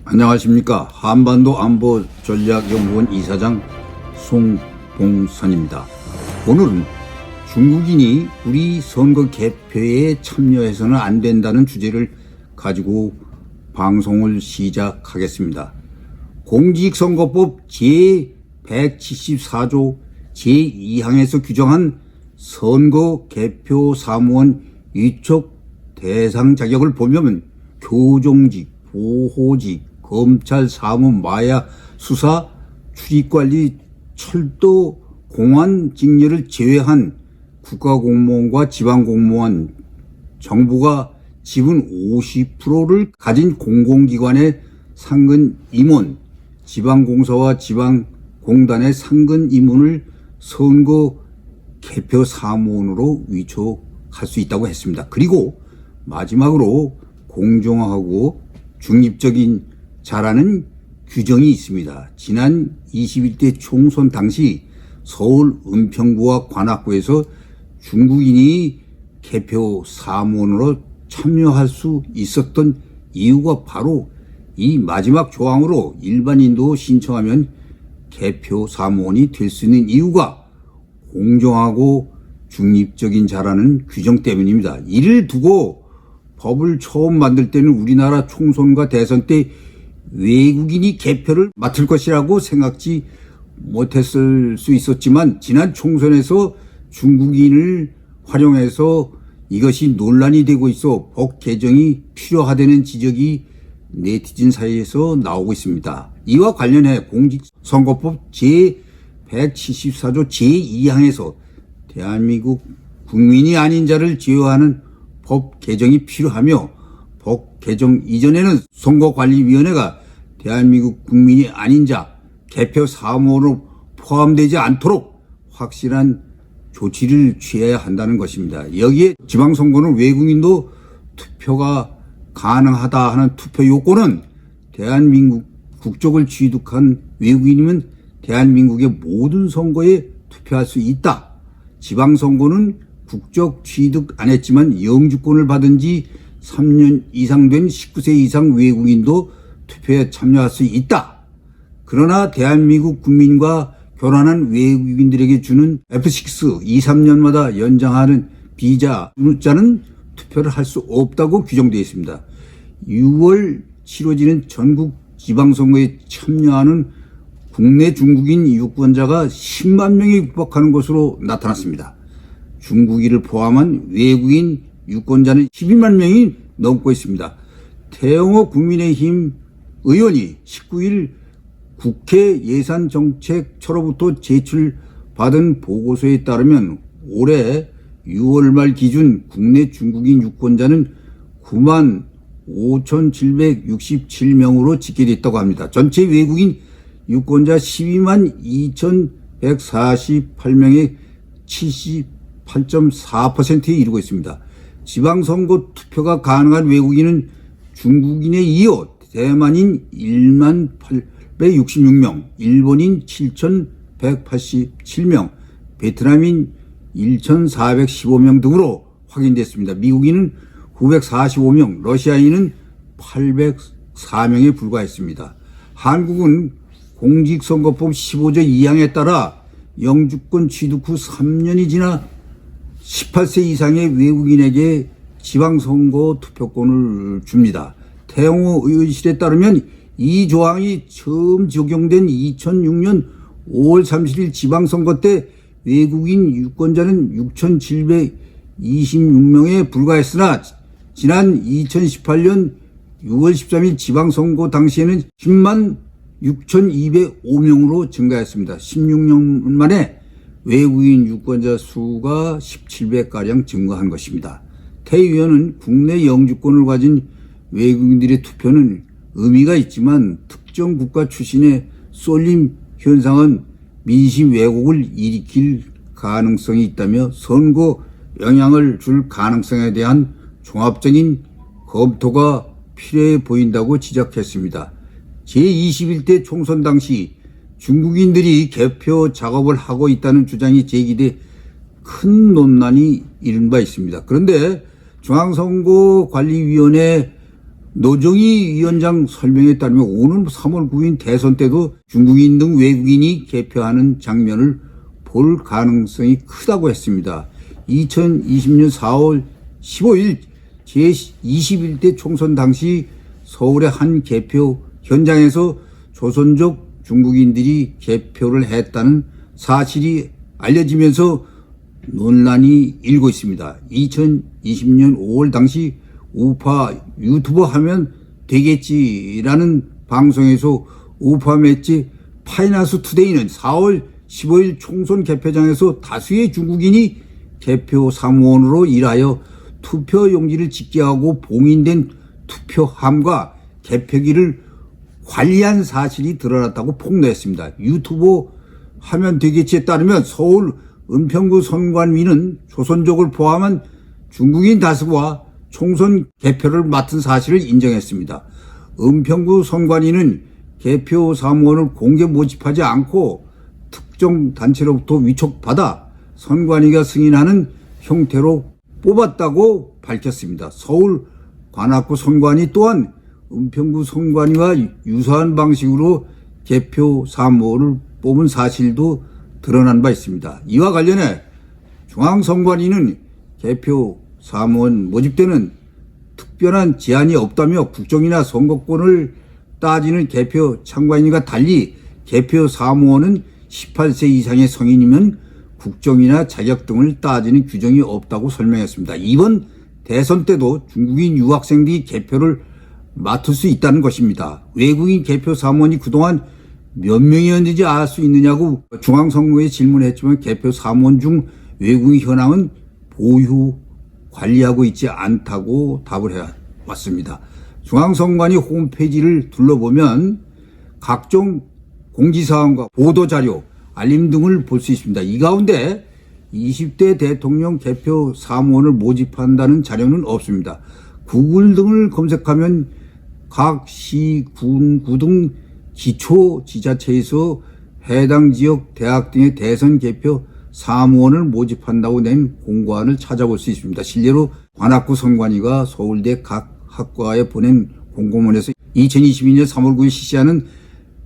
안녕하십니까. 한반도 안보전략연구원 이사장 송봉선입니다. 오늘은 중국인이 우리 선거 개표에 참여해서는 안 된다는 주제를 가지고 방송을 시작하겠습니다. 공직선거법 제174조 제2항에서 규정한 선거 개표 사무원 위촉 대상 자격을 보면 교정직, 보호직, 검찰, 사무, 마약, 수사, 출입관리, 철도, 공안 직렬을 제외한 국가공무원과 지방공무원, 정부가 지분 50%를 가진 공공기관의 상근 임원, 지방공사와 지방공단의 상근 임원을 선거 개표 사무원으로 위촉할 수 있다고 했습니다. 그리고 마지막으로 공정하고 중립적인 자라는 규정이 있습니다. 지난 21대 총선 당시 서울 은평구와 관악구에서 중국인이 개표 사무원으로 참여할 수 있었던 이유가 바로 이 마지막 조항으로 일반인도 신청하면 개표 사무원이 될 수 있는 이유가 공정하고 중립적인 자라는 규정 때문입니다. 이를 두고 법을 처음 만들 때는 우리나라 총선과 대선 때 외국인이 개표를 맡을 것이라고 생각지 못했을 수 있었지만 지난 총선에서 중국인을 활용해서 이것이 논란이 되고 있어 법 개정이 필요하다는 지적이 네티즌 사이에서 나오고 있습니다. 이와 관련해 공직선거법 제174조 제2항에서 대한민국 국민이 아닌 자를 제어하는 법 개정이 필요하며 법 개정 이전에는 선거관리위원회가 대한민국 국민이 아닌 자 개표 사무원으로 포함되지 않도록 확실한 조치를 취해야 한다는 것입니다. 여기에 지방선거는 외국인도 투표가 가능하다 하는 투표 요건은 대한민국 국적을 취득한 외국인이면 대한민국의 모든 선거에 투표할 수 있다. 지방선거는 국적 취득 안 했지만 영주권을 받은 지 3년 이상 된 19세 이상 외국인도 투표에 참여할 수 있다. 그러나 대한민국 국민과 결혼한 외국인들에게 주는 F6 2-3년마다 연장하는 비자 자는 투표를 할 수 없다고 규정되어 있습니다. 6월 치러지는 전국 지방선거에 참여하는 국내 중국인 유권자가 10만 명에 육박하는 것으로 나타났습니다. 중국인을 포함한 외국인 유권자는 12만 명이 넘고 있습니다. 태영호 국민의힘 의원이 19일 국회 예산정책처로부터 제출받은 보고서에 따르면 올해 6월 말 기준 국내 중국인 유권자는 9만 5,767명으로 집계됐다고 합니다. 전체 외국인 유권자 12만 2,148명의 78.4%에 이르고 있습니다. 지방선거 투표가 가능한 외국인은 중국인에 이어 대만인 1만 866명, 일본인 7,187명, 베트남인 1,415명 등으로 확인됐습니다. 미국인은 945명, 러시아인은 804명에 불과했습니다. 한국은 공직선거법 15조 2항에 따라 영주권 취득 후 3년이 지나 18세 이상의 외국인에게 지방선거 투표권을 줍니다. 태영호 의원실에 따르면 이 조항이 처음 적용된 2006년 5월 30일 지방선거 때 외국인 유권자는 6,726명에 불과했으나 지난 2018년 6월 13일 지방선거 당시에는 10만 6,205명으로 증가했습니다. 16년 만에 외국인 유권자 수가 17배가량 증가한 것입니다. 태 의원은 국내 영주권을 가진 외국인들의 투표는 의미가 있지만 특정 국가 출신의 쏠림 현상은 민심 왜곡을 일으킬 가능성이 있다며 선거 영향을 줄 가능성에 대한 종합적인 검토가 필요해 보인다고 지적했습니다. 제21대 총선 당시 중국인들이 개표 작업을 하고 있다는 주장이 제기돼 큰 논란이 일은 바 있습니다. 그런데 중앙선거관리위원회 노정희 위원장 설명에 따르면 오는 3월 9일 대선 때도 중국인 등 외국인이 개표하는 장면을 볼 가능성이 크다고 했습니다. 2020년 4월 15일 제21대 총선 당시 서울의 한 개표 현장에서 조선족 중국인들이 개표를 했다는 사실이 알려지면서 논란이 일고 있습니다. 2020년 5월 당시 우파 유튜버 하면 되겠지라는 방송에서 우파 매체 파이나스 투데이는 4월 15일 총선 개표장에서 다수의 중국인이 개표 사무원으로 일하여 투표 용지를 집계하고 봉인된 투표함과 개표기를 관리한 사실이 드러났다고 폭로했습니다. 유튜버 하면 되겠지에 따르면 서울 은평구 선관위는 조선족을 포함한 중국인 다수와 총선 개표를 맡은 사실을 인정했습니다. 은평구 선관위는 개표 사무원을 공개 모집하지 않고 특정 단체로부터 위촉받아 선관위가 승인하는 형태로 뽑았다고 밝혔습니다. 서울 관악구 선관위 또한 은평구 선관위와 유사한 방식으로 개표 사무원을 뽑은 사실도 드러난 바 있습니다. 이와 관련해 중앙선관위는 개표 사무원 모집 때는 특별한 제한이 없다며 국정이나 선거권을 따지는 개표 참관인과 달리 개표 사무원은 18세 이상의 성인이면 국정이나 자격 등을 따지는 규정이 없다고 설명했습니다. 이번 대선 때도 중국인 유학생들이 개표를 맡을 수 있다는 것입니다. 외국인 개표 사무원이 그동안 몇 명이었는지 알 수 있느냐고 중앙선거에 질문했지만 개표 사무원 중 외국인 현황은 보유 관리하고 있지 않다고 답을 해왔습니다. 중앙선관위 홈페이지를 둘러보면 각종 공지사항과 보도자료, 알림 등을 볼 수 있습니다. 이 가운데 20대 대통령 개표 사무원을 모집한다는 자료는 없습니다. 구글 등을 검색하면 각 시, 군, 구 등 기초지자체에서 해당 지역 대학 등의 대선 개표 사무원을 모집한다고 낸 공고안을 찾아볼 수 있습니다. 실제로 관악구 선관위가 서울대 각 학과에 보낸 공고문에서 2022년 3월 9일 실시하는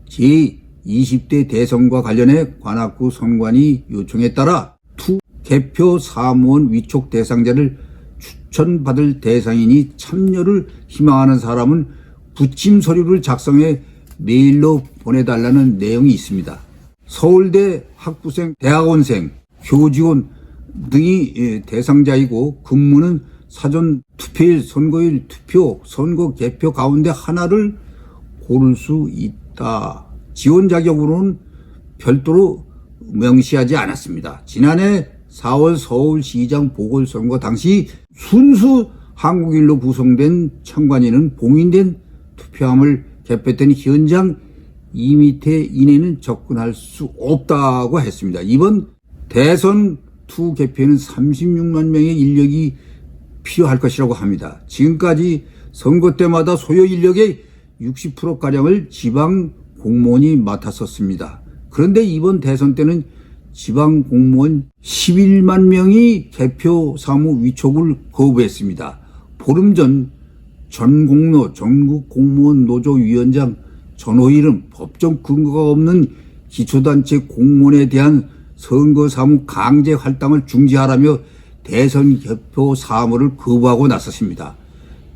제20대 대선과 관련해 관악구 선관위 요청에 따라 투 개표 사무원 위촉 대상자를 추천받을 대상인이 참여를 희망하는 사람은 부침 서류를 작성해 메일로 보내달라는 내용이 있습니다. 서울대 학부생, 대학원생, 교직원 등이 대상자이고 근무는 사전 투표일, 선거일 투표, 선거 개표 가운데 하나를 고를 수 있다. 지원 자격으로는 별도로 명시하지 않았습니다. 지난해 4월 서울시장 보궐선거 당시 순수 한국인로 구성된 참관인은 봉인된 투표함을 개표했던 현장 2m 이내는 접근할 수 없다고 했습니다. 이번 대선 투 개표에는 36만 명의 인력이 필요할 것이라고 합니다. 지금까지 선거 때마다 소요 인력의 60%가량을 지방 공무원이 맡았었습니다. 그런데 이번 대선 때는 지방 공무원 11만 명이 개표 사무 위촉을 거부했습니다. 보름 전 전공로 전국공무원 노조위원장 전호일은 법적 근거가 없는 기초단체 공무원에 대한 선거사무 강제 할당을 중지하라며 대선 개표 사무를 거부하고 나섰습니다.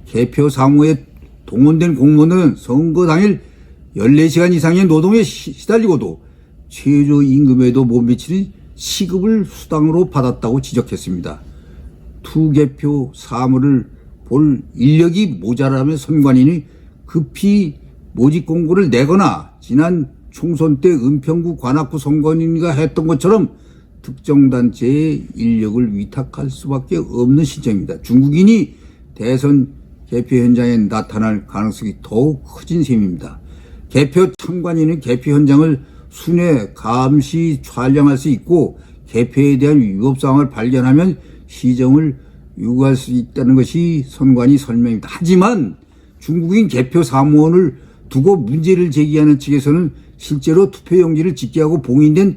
개표 사무에 동원된 공무원은 선거 당일 14시간 이상의 노동에 시달리고도 최저임금에도 못 미치는 시급을 수당으로 받았다고 지적했습니다. 투개표 사무를 볼 인력이 모자라며 선관위는 급히 모집 공고를 내거나 지난 총선 때 은평구 관악구 선관위가 했던 것처럼 특정 단체에 인력을 위탁할 수밖에 없는 실정입니다. 중국인이 대선 개표 현장에 나타날 가능성이 더욱 커진 셈입니다. 개표 참관인은 개표 현장을 순회, 감시, 촬영할 수 있고 개표에 대한 위법 사항을 발견하면 시정을 요구할 수 있다는 것이 선관위 설명입니다. 하지만 중국인 개표 사무원을 두고 문제를 제기하는 측에서는 실제로 투표용지를 집계하고 봉인된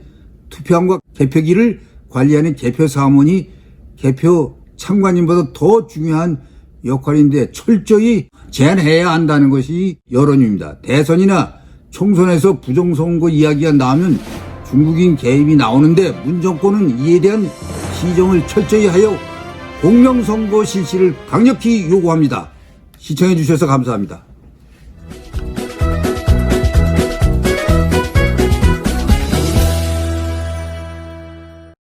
투표함과 개표기를 관리하는 개표 사무원이 개표 참관인보다 더 중요한 역할인데 철저히 제한해야 한다는 것이 여론입니다. 대선이나 총선에서 부정선거 이야기가 나오면 중국인 개입이 나오는데 문 정권은 이에 대한 시정을 철저히 하여 공명선거 실시를 강력히 요구합니다. 시청해 주셔서 감사합니다.